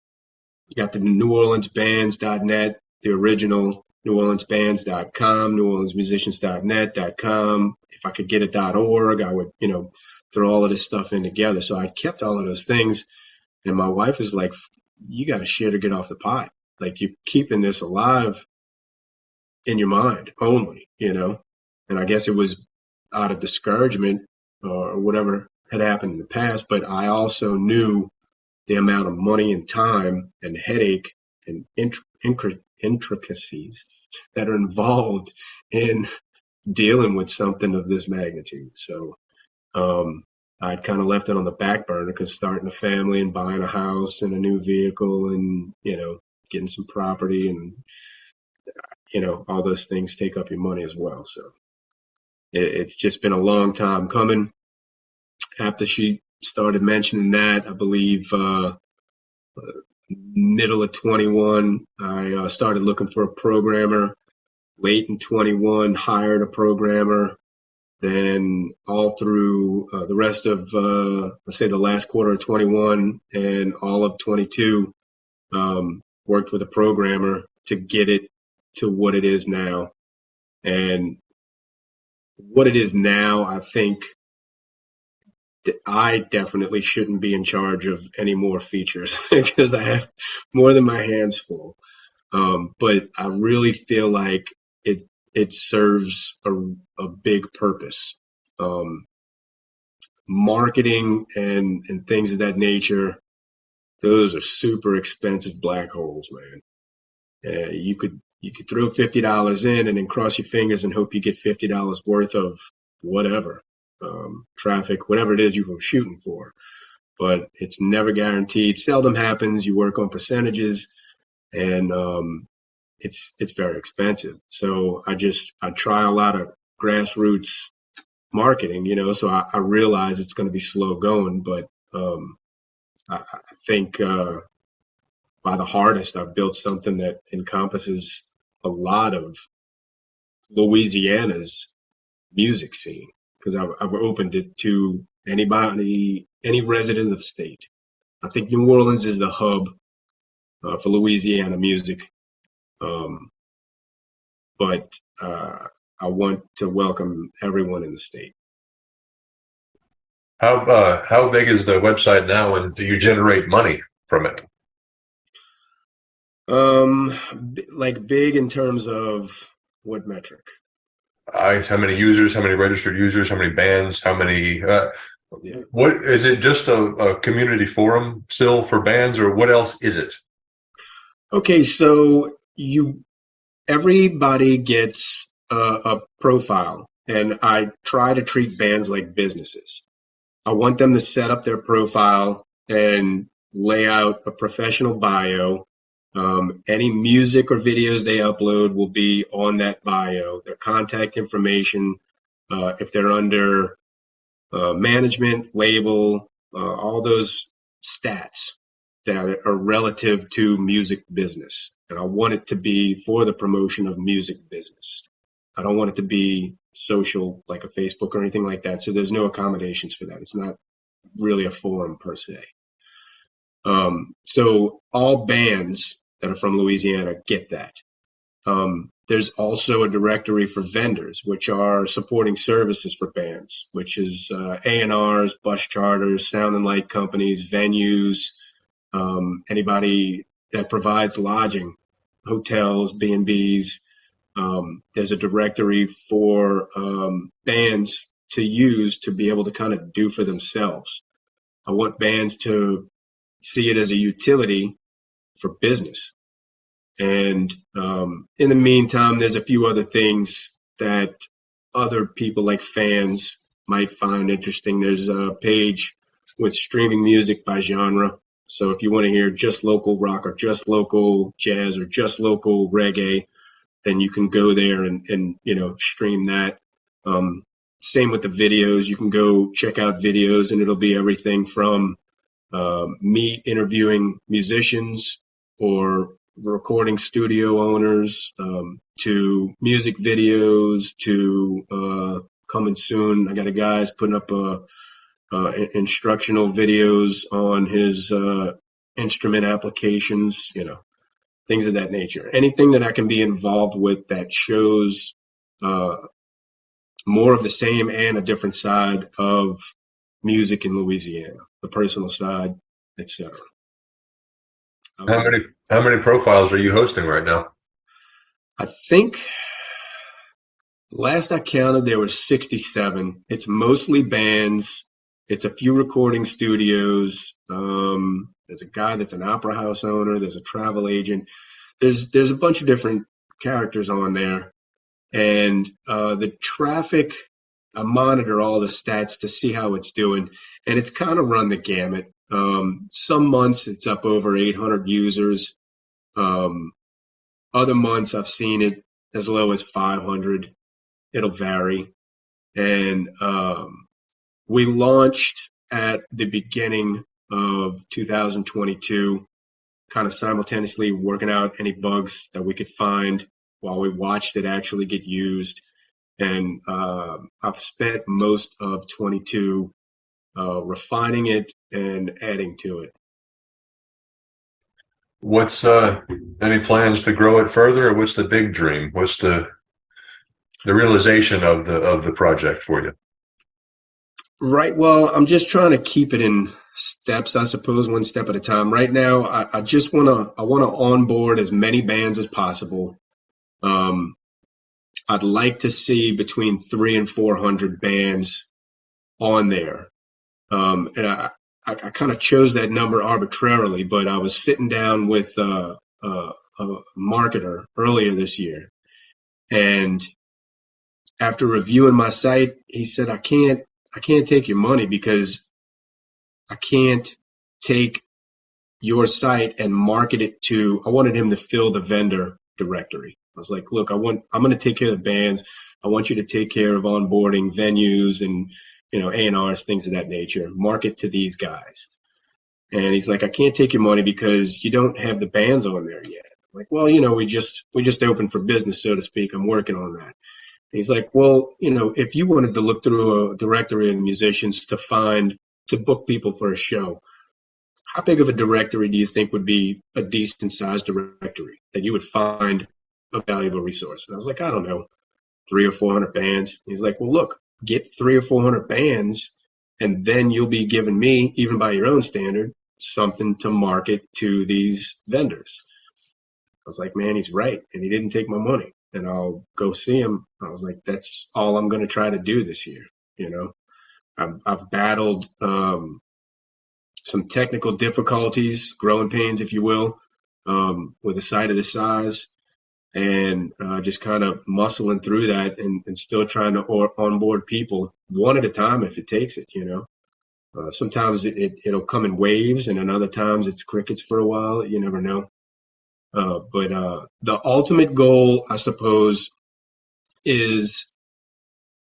got the NewOrleansBands.net, the original NewOrleansBands.com, NewOrleansMusicians.net.com. If I could get a .org, I would, throw all of this stuff in together. So I kept all of those things, and my wife is like, "You got to shit or get off the pot. Like, you're keeping this alive in your mind only, And I guess it was out of discouragement or whatever had happened in the past, but I also knew the amount of money and time and headache and intricacies that are involved in dealing with something of this magnitude. So I'd kind of left it on the back burner because starting a family and buying a house and a new vehicle and, getting some property and, all those things take up your money as well. So it's just been a long time coming. After she started mentioning that, I believe middle of 21, I started looking for a programmer. Late in 21, hired a programmer. Then all through the rest of, let's say, the last quarter of 21 and all of 22, worked with a programmer to get it to what it is now. And what it is now, I think that I definitely shouldn't be in charge of any more features because I have more than my hands full. But I really feel like it serves a big purpose. Marketing and things of that nature, those are super expensive black holes, man. You could throw $50 in and then cross your fingers and hope you get $50 worth of whatever, traffic, whatever it is you were shooting for. But it's never guaranteed. Seldom happens. You work on percentages, and it's very expensive. So I try a lot of grassroots marketing, so I realize it's going to be slow going, but I think by the hardest, I've built something that encompasses a lot of Louisiana's music scene because I've opened it to anybody, any resident of the state. I think New Orleans is the hub for Louisiana music, um, but I want to welcome everyone in the state. How big is the website now, and do you generate money from it? Like big in terms of what metric? How many users? How many registered users? How many bands? How many? Yeah. What is it? Just a community forum still for bands, or what else is it? Okay, so everybody gets a profile, and I try to treat bands like businesses. I want them to set up their profile and lay out a professional bio. Any music or videos they upload will be on that bio. Their contact information, if they're under management, label, all those stats that are relative to music business. And I want it to be for the promotion of music business. I don't want it to be social like a Facebook or anything like that. So there's no accommodations for that. It's not really a forum per se. So all bands that are from Louisiana get that. There's also a directory for vendors, which are supporting services for bands, which is A&Rs, bus charters, sound and light companies, venues, anybody that provides lodging, hotels, B&Bs. There's a directory for bands to use to be able to kind of do for themselves. I want bands to see it as a utility for business. And in the meantime, there's a few other things that other people like fans might find interesting. There's a page with streaming music by genre. So if you want to hear just local rock or just local jazz or just local reggae, then you can go there and stream that. Same with the videos. You can go check out videos, and it'll be everything from me interviewing musicians or recording studio owners, to music videos, to coming soon. I got a guy's putting up instructional videos on his instrument applications, things of that nature. Anything that I can be involved with that shows more of the same and a different side of music in Louisiana, the personal side, etc. How many profiles are you hosting right now? I think last I counted, there were 67. It's mostly bands. It's a few recording studios. There's a guy that's an opera house owner. There's a travel agent. There's a bunch of different characters on there. And the traffic, I monitor all the stats to see how it's doing. And it's kind of run the gamut. Some months it's up over 800 users. Other months I've seen it as low as 500. It'll vary. And we launched at the beginning of 2022, kind of simultaneously working out any bugs that we could find while we watched it actually get used. And I've spent most of 22 refining it and adding to it. What's any plans to grow it further, or what's the big dream? What's the realization of the project for you? Right. Well, I'm just trying to keep it in steps, I suppose, one step at a time. Right now, I just want to onboard as many bands as possible. I'd like to see between 300 and 400 bands on there. And I kind of chose that number arbitrarily, but I was sitting down with a marketer earlier this year, and after reviewing my site, he said, I can't take your money because I can't take your site and market it to, I wanted him to fill the vendor directory. was like, look, I'm going to take care of the bands. I want you to take care of onboarding venues and, A&Rs, things of that nature, market to these guys. And he's like, I can't take your money because you don't have the bands on there yet. I'm like, well, we just opened for business, so to speak. I'm working on that. And he's like, well, if you wanted to look through a directory of musicians to book people for a show, how big of a directory do you think would be a decent sized directory that you would find a valuable resource? And I was like, I don't know, 300 or 400 bands. He's like, well, look, get 300 or 400 bands, and then you'll be giving me, even by your own standard, something to market to these vendors. I was like, man, he's right. And he didn't take my money. And I'll go see him. I was like, that's all I'm going to try to do this year. I've battled some technical difficulties, growing pains, if you will, with a site of this size, and just kind of muscling through that and still trying to onboard people one at a time if it takes it. Sometimes it'll come in waves, and then other times it's crickets for a while. You never know. But the ultimate goal, I suppose, is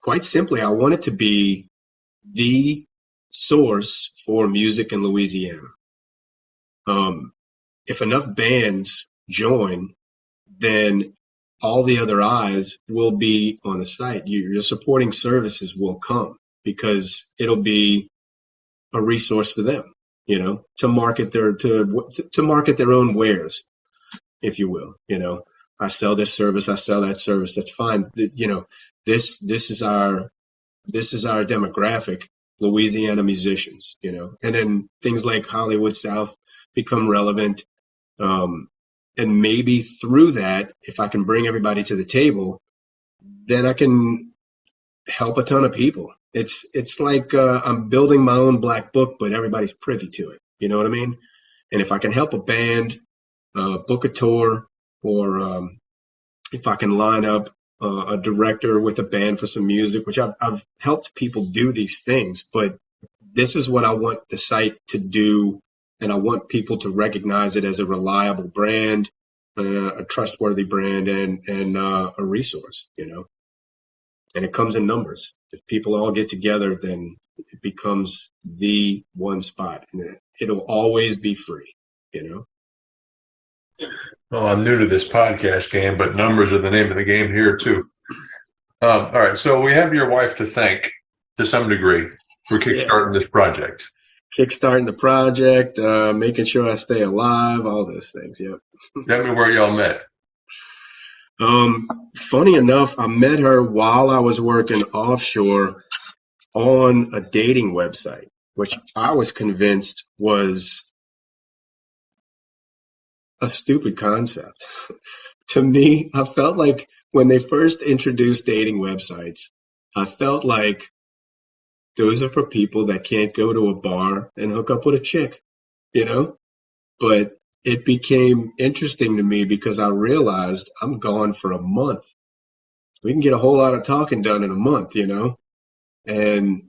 quite simply, I want it to be the source for music in Louisiana. If enough bands join, then all the other eyes will be on the site. Your supporting services will come because it'll be a resource for them, to market to market their own wares, if you will. I sell this service, I sell that service. That's fine. This is our demographic, Louisiana musicians. And then things like Hollywood South become relevant. And maybe through that, if I can bring everybody to the table, then I can help a ton of people. It's like I'm building my own black book, but everybody's privy to it. You know what I mean? And if I can help a band book a tour, or if I can line up a director with a band for some music, which I've helped people do these things, but this is what I want the site to do. And I want people to recognize it as a reliable brand, a trustworthy brand, and a resource, and it comes in numbers. If people all get together, then it becomes the one spot, and it'll always be free, Well, I'm new to this podcast game, but numbers are the name of the game here too. All right, so we have your wife to thank to some degree for kickstarting this project. Kickstarting the project, making sure I stay alive, all those things. Yep. Tell me where y'all met. Funny enough, I met her while I was working offshore on a dating website, which I was convinced was a stupid concept. To me, I felt like when they first introduced dating websites, I felt like those are for people that can't go to a bar and hook up with a chick, But it became interesting to me because I realized I'm gone for a month. We can get a whole lot of talking done in a month, And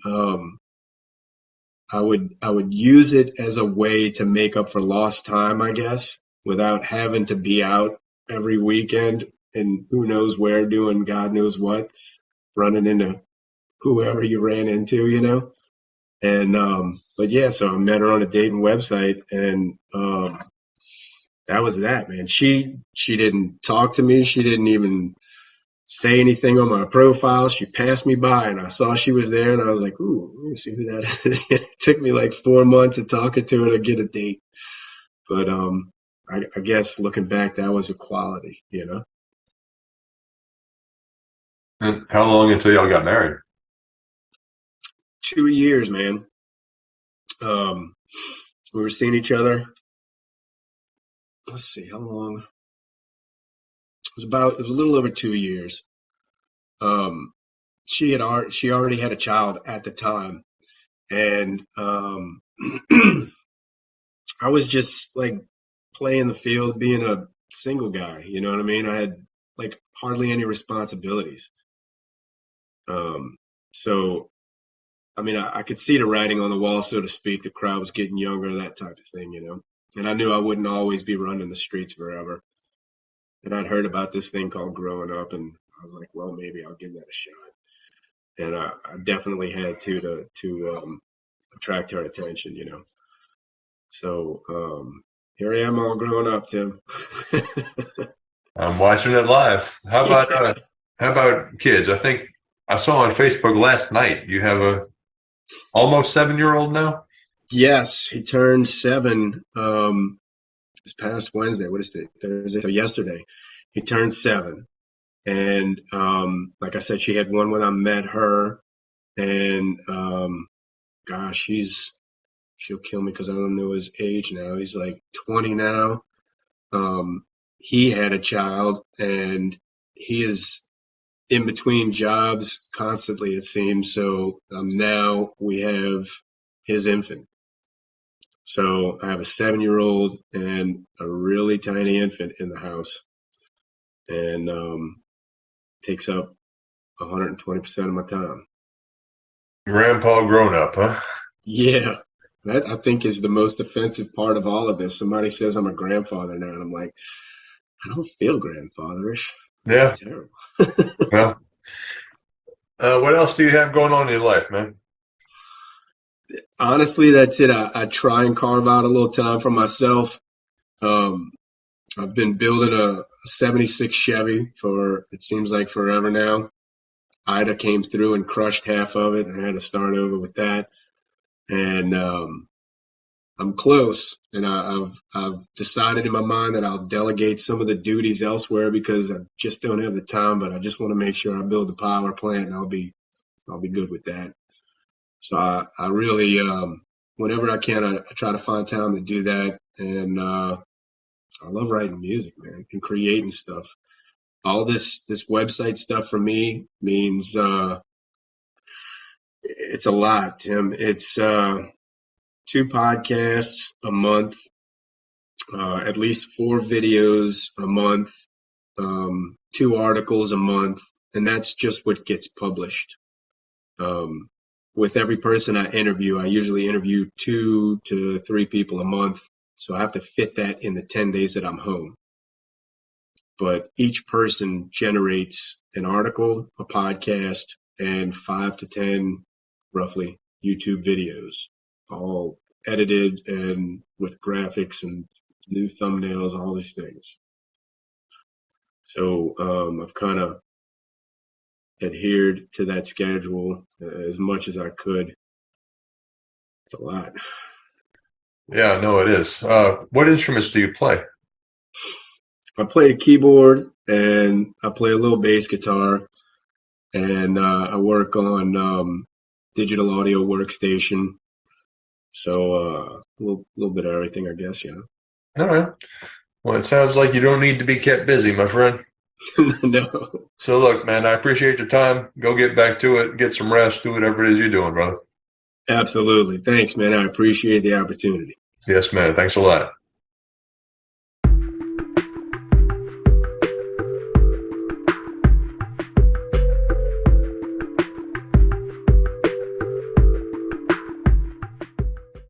I would use it as a way to make up for lost time, I guess, without having to be out every weekend and who knows where doing God knows what, running into whoever you ran into, And but yeah, so I met her on a dating website, and that was that, man. She didn't talk to me. She didn't even say anything on my profile. She passed me by, and I saw she was there, and I was like, ooh, let me see who that is. It took me like 4 months of talking to her to get a date. But I guess looking back, that was a quality, And how long until y'all got married? 2 years, man. We were seeing each other. Let's see, how long? It was a little over 2 years. She already had a child at the time, and I was just like playing the field, being a single guy. You know what I mean? I had like hardly any responsibilities. So I mean, I could see the writing on the wall, so to speak. The crowd was getting younger, that type of thing, And I knew I wouldn't always be running the streets forever. and I'd heard about this thing called growing up, and I was like, well, maybe I'll give that a shot. And I definitely had to attract her attention, you know. So here I am, all grown up, Tim. I'm watching it live. How about kids? I think I saw on Facebook last night you have a almost 7-year-old now. Yes, he turned 7 this past Wednesday. What is it? Thursday. So yesterday, he turned 7. And like I said, she had one when I met her. And gosh, she'll kill me because I don't know his age now. He's like 20 now. He had a child, and he is in between jobs constantly, it seems. So now we have his infant. So I have a 7-year-old and a really tiny infant in the house, and takes up 120% of my time. Grandpa grown up, huh? Yeah, that I think is the most offensive part of all of this. Somebody says I'm a grandfather now, and I'm like, I don't feel grandfatherish. Yeah. It's terrible. Well, what else do you have going on in your life, man? Honestly, that's it. I try and carve out a little time for myself. I've been building a 76 Chevy for, it seems like, forever now. Ida came through and crushed half of it, and I had to start over with that. And I'm close, and I've decided in my mind that I'll delegate some of the duties elsewhere because I just don't have the time. But I just want to make sure I build the power plant, and I'll be good with that. So I really, whenever I can, I try to find time to do that. And I love writing music, man, and creating stuff. All this website stuff for me means it's a lot, Tim. It's 2 podcasts a month, at least 4 videos a month, 2 articles a month, and that's just what gets published. With every person I interview, I usually interview 2 to 3 people a month, so I have to fit that in the 10 days that I'm home. But each person generates an article, a podcast, and 5 to 10, roughly, YouTube videos, all edited and with graphics and new thumbnails, all these things. So I've kind of adhered to that schedule as much as I could. It's a lot. Yeah, no, it is. What instruments do you play? I play a keyboard and I play a little bass guitar, and I work on digital audio workstation. So a little bit of everything, I guess, yeah. All right. Well, it sounds like you don't need to be kept busy, my friend. No. So look, man, I appreciate your time. Go get back to it, get some rest, do whatever it is you're doing, brother. Absolutely. Thanks, man. I appreciate the opportunity. Yes, man. Thanks a lot.